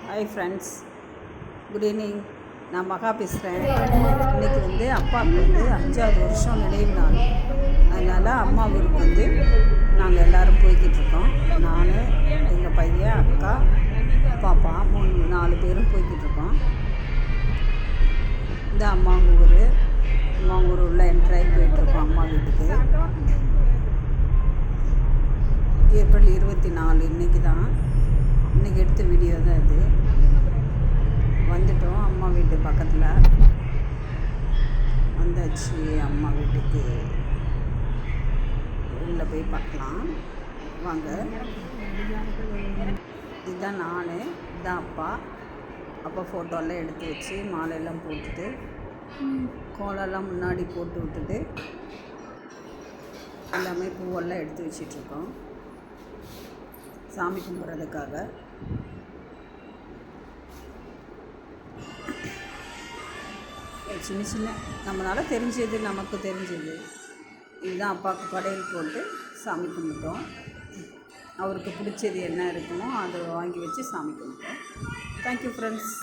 Hi friends, good evening. நான் மகா பேசுகிறேன். இன்றைக்கி அப்பாவுக்கு 5வது வருஷம் நினைவு நாள். அதனால் அம்மா ஊருக்கு நாங்கள் எல்லோரும் போய்கிட்ருக்கோம். நான், எங்கள் பையன், அக்கா, பாப்பா 4 பேரும் போய்கிட்ருக்கோம். இந்த அம்மா ஊர் உள்ள என்ட்ராகி போயிட்டுருக்கோம் அம்மா வீட்டுக்கு. ஏப்ரல் 24 இன்றைக்கி எடுத்த வீடியோ தான் இது. வந்துட்டோம் அம்மா வீட்டு பக்கத்தில் வந்தாச்சு. அம்மா வீட்டுக்கு உள்ளே போய் பார்க்கலாம் வாங்க. இதுதான் நான், இதுதான் அப்பா ஃபோட்டோலாம் எடுத்து வச்சு மாலையெல்லாம் போட்டுட்டு கோலெல்லாம் முன்னாடி போட்டு விட்டுட்டு எல்லாமே பூவெல்லாம் எடுத்து வச்சிட்ருக்கோம் சாமி கும்பிட்றதுக்காக. சின்ன நம்மளால் தெரிஞ்சது, நமக்கு தெரிஞ்சது இதுதான். அப்பாவுக்கு படையல் போட்டு சாமி கும்பிட்டோம். அவருக்கு பிடிச்சது என்ன இருக்குமோ அதை வாங்கி வச்சு சாமி கும்பிட்டோம். Thank you friends.